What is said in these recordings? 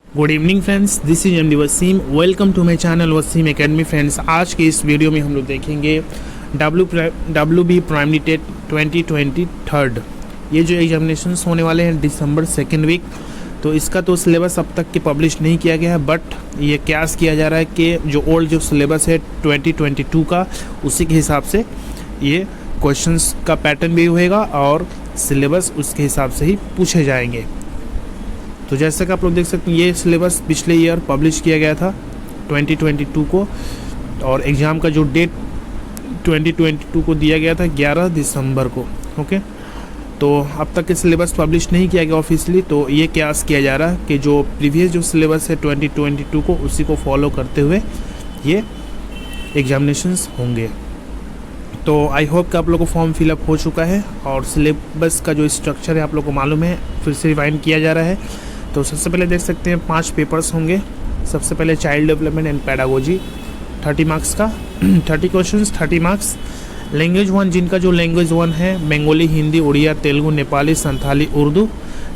Good evening friends, this is MD Wasim. Welcome to my channel Wasim Academy. Friends, आज के इस video में हम लोग देखेंगे WB प्राइमरी टेट 2023। ये जो एग्जामिनेशंस होने वाले हैं दिसंबर सेकेंड वीक, तो इसका तो सिलेबस अब तक के पब्लिश नहीं किया गया है, बट ये क्यास किया जा रहा है कि जो ओल्ड जो सिलेबस है 2022 का, उसी के हिसाब से ये क्वेश्चंस का पैटर्न भी होएगा और सिलेबस उसके हिसाब से ही पूछे जाएंगे। तो जैसा कि आप लोग देख सकते हैं, ये सिलेबस पिछले ईयर पब्लिश किया गया था 2022 को, और एग्ज़ाम का जो डेट 2022 को दिया गया था 11 दिसंबर को। ओके, तो अब तक के सिलेबस पब्लिश नहीं किया गया ऑफिशियली, तो ये क्यास किया जा रहा है कि जो प्रीवियस जो सिलेबस है 2022 को, उसी को फॉलो करते हुए ये एग्जामिनेशंस होंगे। तो आई होप कि आप लोगों को फॉर्म फिलअप हो चुका है और सिलेबस का जो स्ट्रक्चर है आप लोगों को मालूम है, फिर से रिवाइंड किया जा रहा है। तो सबसे पहले देख सकते हैं 5 पेपर्स होंगे। सबसे पहले child development and pedagogy 30 marks का 30 क्वेश्चंस 30 मार्क्स। लैंग्वेज 1, जिनका जो लैंग्वेज 1 है बंगाली, हिंदी, उड़िया, तेलुगु, नेपाली, संथाली, उर्दू,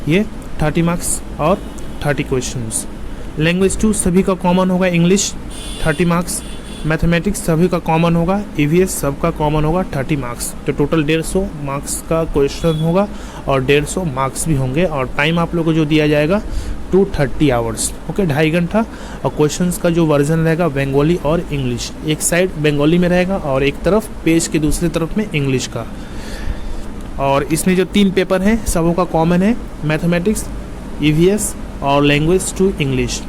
ये 30 मार्क्स और 30 क्वेश्चंस। लैंग्वेज 2 सभी का कॉमन होगा, इंग्लिश 30 मार्क्स। मैथमेटिक्स सभी का कॉमन होगा, EVS सबका कॉमन होगा 30 मार्क्स। तो टोटल 150 मार्क्स का क्वेश्चन होगा और 150 मार्क्स भी होंगे, और टाइम आप लोगों को जो दिया जाएगा 230 आवर्स। ओके, 2.5 घंटा। और क्वेश्चंस का जो वर्जन रहेगा बंगाली और इंग्लिश, एक साइड बंगाली में रहेगा और एक तरफ पेज के दूसरी तरफ में इंग्लिश का। और इसमें जो 3 पेपर हैं सबों का कॉमन है, मैथमेटिक्स, EVS और लैंग्वेज 2 इंग्लिश।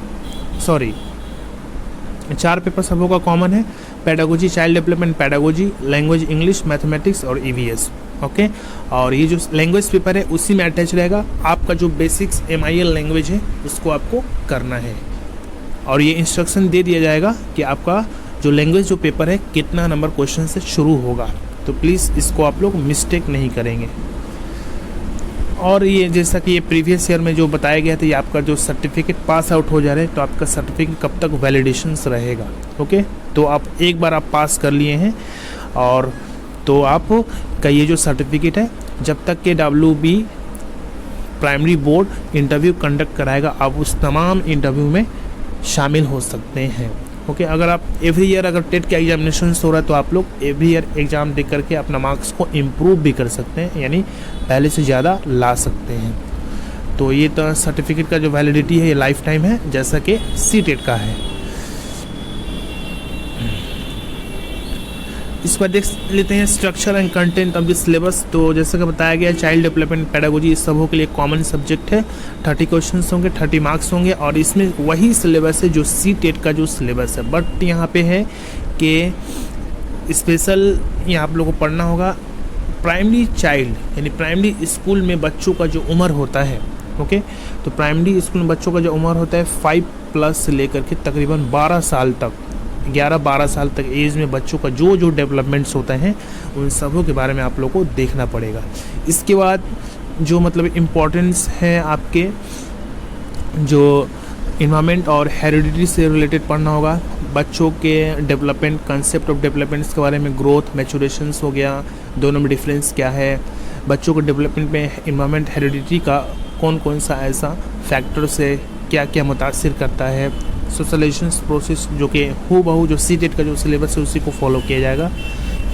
4 पेपर सबों का कॉमन है, pedagogy, child development pedagogy, language English, mathematics और EVS। ओके, और ये जो लैंग्वेज पेपर है उसी में अटैच रहेगा आपका जो बेसिक्स MIL लैंग्वेज है, उसको आपको करना है। और ये इंस्ट्रक्शन दे दिया जाएगा कि आपका जो लैंग्वेज जो पेपर है कितना नंबर क्वेश्चन से शुरू होगा, तो प्लीज़ इसको आप लोग मिस्टेक नहीं करेंगे। और ये जैसा कि ये प्रीवियस ईयर में जो बताया गया था, ये आपका जो सर्टिफिकेट पास आउट हो जा रहा है, तो आपका सर्टिफिकेट कब तक वैलिडेशंस रहेगा। ओके, तो आप एक बार आप पास कर लिए हैं, और तो आप का ये जो सर्टिफिकेट है, जब तक के WB primary board interview conduct कराएगा, आप उस तमाम इंटरव्यू में शामिल हो सकते हैं। ओके, अगर आप एवरी ईयर अगर टेट का एग्जामिनेशन हो रहा है, तो आप लोग एवरी ईयर एग्ज़ाम दे करके अपना मार्क्स को इम्प्रूव भी कर सकते हैं, यानी पहले से ज़्यादा ला सकते हैं। तो ये तो सर्टिफिकेट का जो वैलिडिटी है ये लाइफ टाइम है, जैसा कि CTET का है। इस पर देख लेते हैं structure and content of the syllabus. तो जैसा कि बताया गया, चाइल्ड डेवलपमेंट पैडागोजी इस सबों के लिए कॉमन सब्जेक्ट है। 30 क्वेश्चंस होंगे, 30 मार्क्स होंगे, और इसमें वही सिलेबस है जो CTET का जो सिलेबस है, बट यहाँ पे है कि स्पेशल यहाँ आप लोगों को पढ़ना होगा प्राइमरी चाइल्ड, यानी प्राइमरी स्कूल में बच्चों का जो उम्र होता है। ओके, तो प्राइमरी स्कूल में बच्चों का जो उम्र होता है 5+ से लेकर के तकरीबन 12 साल तक, 11-12 साल तक एज में बच्चों का जो जो डेवलपमेंट्स होते हैं, उन सबों के बारे में आप लोगों को देखना पड़ेगा। इसके बाद जो मतलब इम्पोर्टेंस है आपके जो इन्वायरमेंट और हेरिडिटी से रिलेटेड पढ़ना होगा, बच्चों के डेवलपमेंट, कंसेप्ट ऑफ डेवलपमेंट्स के बारे में, ग्रोथ, मैचुरेशंस हो गया, दोनों में डिफरेंस क्या है, बच्चों को डेवलपमेंट में इन्वायरमेंट, हेरिडिटी का कौन कौन सा ऐसा फैक्टर से क्या क्या मुतासिर करता है, सोशलाइजेशन प्रोसेस जो कि हूबहू जो CTET का जो सिलेबस है उसी को फॉलो किया जाएगा।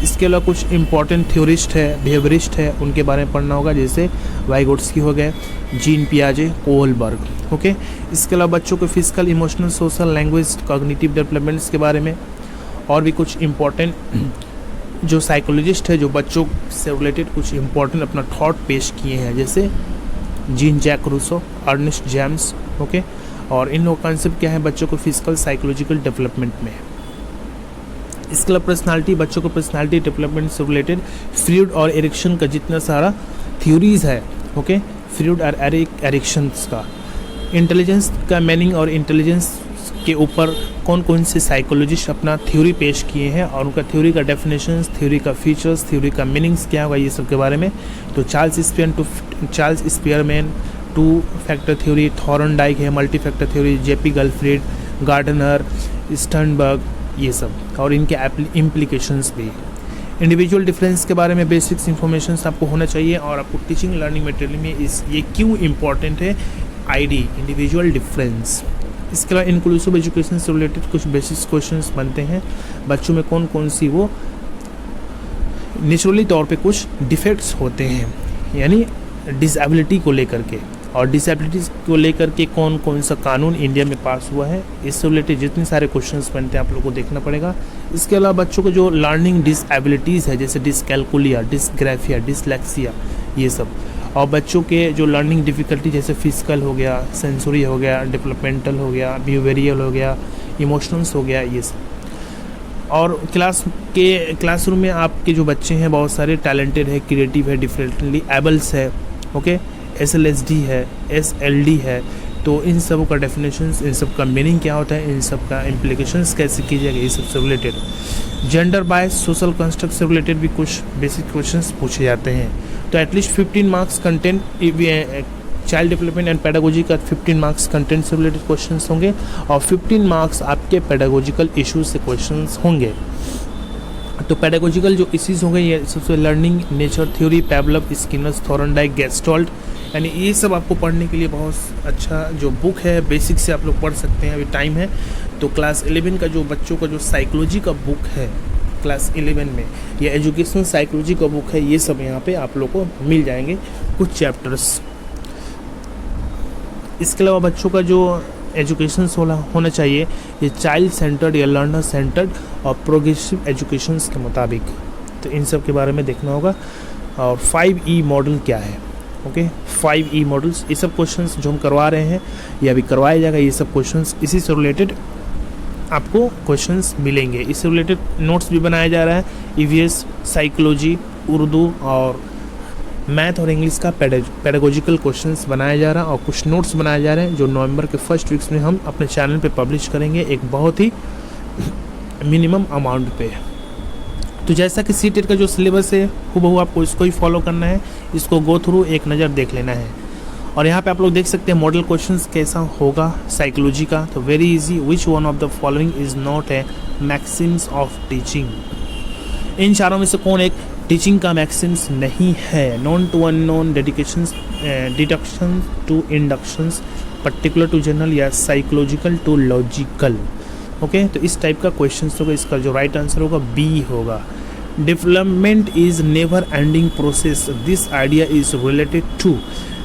इसके अलावा कुछ इंपॉर्टेंट थ्योरिस्ट है, बिहेवियरिस्ट है, उनके बारे में पढ़ना होगा, जैसे वाइगोट्स्की हो गए, जीन पियाजे, कोहलबर्ग। ओके, इसके अलावा बच्चों के physical, emotional, social, language, cognitive developments के बारे में, और भी कुछ इम्पॉर्टेंट जो साइकोलॉजिस्ट है जो बच्चों से रिलेटेड कुछ इम्पॉर्टेंट अपना थॉट पेश किए हैं, जैसे Jean Jacques Rousseau, Ernest James. Okay, और इन लोग कॉन्सेप्ट क्या है बच्चों को फिजिकल, साइकोलॉजिकल डेवलपमेंट में। इसके अलावा पर्सनालिटी, बच्चों को पर्सनालिटी डेवलपमेंट से रिलेटेड फ्रूड और एरिक्शन का जितना सारा थ्योरीज है। ओके, फ्रूड और एरिक्शंस का, इंटेलिजेंस का मीनिंग और इंटेलिजेंस के ऊपर कौन कौन से साइकोलॉजिस्ट अपना थ्योरी पेश किए हैं, और उनका थ्योरी का डेफिनेशंस, थ्योरी का फीचर्स, थ्योरी का मीनिंग्स क्या होगा, ये सब के बारे में। तो Charles Spearman 2 factor theory, Thorndike है multi factor theory, JP Guilford, Gardner, Sternberg, ये सब, और इनके इम्प्लीकेशंस भी। इंडिविजुअल डिफरेंस के बारे में बेसिक्स इन्फॉर्मेशन आपको होना चाहिए, और आपको टीचिंग लर्निंग मटेरियल में ये क्यों इम्पॉर्टेंट है, ID इंडिविजुअल डिफरेंस। इसके अलावा इंक्लूसिव एजुकेशन से रिलेटेड कुछ बेसिक क्वेश्चंस बनते हैं, बच्चों में कौन कौन सी वो नेचुरली तौर पे कुछ डिफेक्ट्स होते हैं, यानी डिसेबिलिटी को लेकर के, और डिसेबिलिटीज़ को लेकर के कौन कौन सा कानून इंडिया में पास हुआ है, इससे रिलेटेड जितने सारे क्वेश्चंस बनते हैं आप लोगों को देखना पड़ेगा। इसके अलावा बच्चों को जो लर्निंग डिसेबिलिटीज़ है जैसे डिसकैलकुलिया, डिसग्राफिया, डिसलेक्सिया, ये सब, और बच्चों के जो लर्निंग डिफ़िकल्टी जैसे फिजिकल हो गया, सेंसरी हो गया, डेवलपमेंटल हो गया, बिहेवियरल हो गया, इमोशनल्स हो गया, ये सब। और क्लासरूम में आपके जो बच्चे हैं बहुत सारे टैलेंटेड है, क्रिएटिव है, डिफरेंटली एबल्स है, ओके, SLSD है, SLD है, तो इन सब का डेफिनेशंस, इन सब का मीनिंग क्या होता है, इन सब का इम्प्लीकेशंस कैसे की जाएगी, ये सब से related. Gender bias, social construct से रिलेटेड भी कुछ बेसिक क्वेश्चंस पूछे जाते हैं। तो at least 15 marks content, child development and pedagogy का 15 मार्क्स कंटेंट से रिलेटेड क्वेश्चंस होंगे और 15 मार्क्स आपके पेडागोजिकल इश्यूज से क्वेश्चंस होंगे। तो पेडागोजिकल जो इश्यूज होंगे ये सबसे learning, nature theory, Pavlov, Skinner's, Thorndike, Gestalt, यानी ये सब आपको पढ़ने के लिए बहुत अच्छा जो बुक है, बेसिक से आप लोग पढ़ सकते हैं, अभी टाइम है। तो क्लास 11 का जो बच्चों का जो साइकोलॉजी का बुक है क्लास 11 में, ये एजुकेशनल साइकोलॉजी का बुक है, ये सब यहाँ पे आप लोग को मिल जाएंगे कुछ चैप्टर्स। इसके अलावा बच्चों का जो एजुकेशन होना चाहिए ये चाइल्ड सेंटर्ड या लर्नर सेंटर्ड और प्रोग्रेसिव एजुकेशंस के मुताबिक, तो इन सब के बारे में देखना होगा। और 5E मॉडल क्या है, ओके, 5E मॉडल्स, ये सब क्वेश्चंस जो हम करवा रहे हैं ये अभी करवाया जाएगा, ये सब क्वेश्चंस इसी से रिलेटेड आपको क्वेश्चंस मिलेंगे। इससे रिलेटेड नोट्स भी बनाया जा रहा है, EVS, साइकोलॉजी, उर्दू और मैथ और इंग्लिश का पेडागोजिकल क्वेश्चंस बनाया जा रहा है और कुछ नोट्स बनाए जा रहे हैं जो नवंबर के फर्स्ट वीक्स में हम अपने चैनल पे पब्लिश करेंगे, एक बहुत ही मिनिमम अमाउंट पे। तो जैसा कि सीटेट का जो सिलेबस है हूबहू आपको इसको ही फॉलो करना है, इसको गो थ्रू एक नज़र देख लेना है। और यहाँ पे आप लोग देख सकते हैं मॉडल क्वेश्चंस कैसा होगा साइकोलॉजी का, तो very easy, which one of the following is not a maxims of teaching, इन चारों में से कौन एक टीचिंग का मैक्सिम्स नहीं है। Known to unknown, dedications, deduction to inductions, particular to general या साइकोलॉजिकल टू लॉजिकल, ओके। तो इस टाइप का क्वेश्चन होगा, इसका जो राइट आंसर होगा B होगा। Development is never ending process, this idea is related to,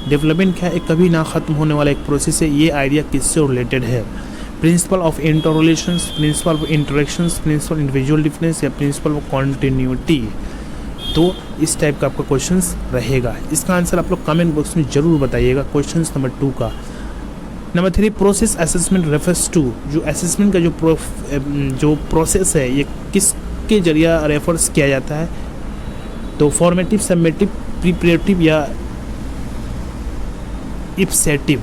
development क्या है, कभी ना ख़त्म होने वाला एक प्रोसेस है, ये आइडिया किससे रिलेटेड है। Principle of interrelations, principle of interactions, principle individual difference या प्रिंसिपल ऑफ कॉन्टिन्यूटी, तो इस टाइप का आपका क्वेश्चंस रहेगा। इसका आंसर आप लोग कमेंट बॉक्स में ज़रूर बताइएगा क्वेश्चंस नंबर 2 का। Number 3, process assessment refers to, जो असेसमेंट का जो प्रोसेस है ये किसके जरिए रेफर्स किया जाता है, तो फॉर्मेटिव, समेटिव, प्रिपरेटिव या ipsative,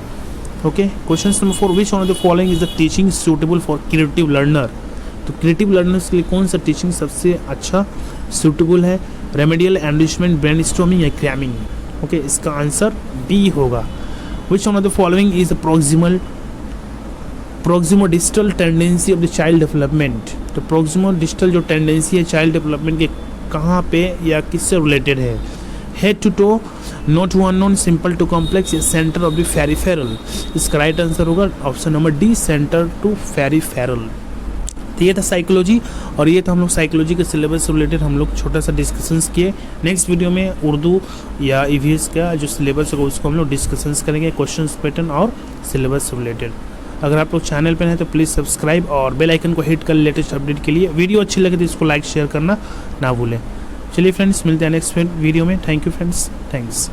okay. Question number 4, which one of the following is the teaching suitable for creative learner, तो क्रिएटिव लर्नर्स के लिए कौन सा टीचिंग सबसे अच्छा सूटेबल है, रेमेडियल, एनरिचमेंट, ब्रेनस्टॉर्मिंग या क्रैमिंग, ओके। इसका आंसर B होगा। Which one of the following is proximodistal tendency of the child development, तो प्रोक्सिमोडिस्टल जो टेंडेंसी है चाइल्ड डेवलपमेंट के कहाँ पे या किससे रिलेटेड है, head to toe, not to unknown, simple to complex या सेंटर ऑफ द पेरिफेरल, इसका राइट आंसर होगा option number D, centre to peripheral. तो ये था साइकोलॉजी और ये था हम लोग साइकोलॉजी के सिलेबस से रिलेटेड हम लोग छोटा सा डिस्कशंस किए। नेक्स्ट वीडियो में उर्दू या EVS का जो सिलेबस होगा उसको हम लोग डिस्कशंस करेंगे, क्वेश्चंस पैटर्न और सिलेबस से रिलेटेड। अगर आप लोग चैनल पर हैं तो प्लीज़ सब्सक्राइब और बेल आइकन को हिट कर लेटेस्ट अपडेट के लिए। वीडियो अच्छी लगे तो इसको लाइक शेयर करना ना भूलें। चलिए फ्रेंड्स, मिलते हैं नेक्स्ट वीडियो में। Thank you friends, thanks.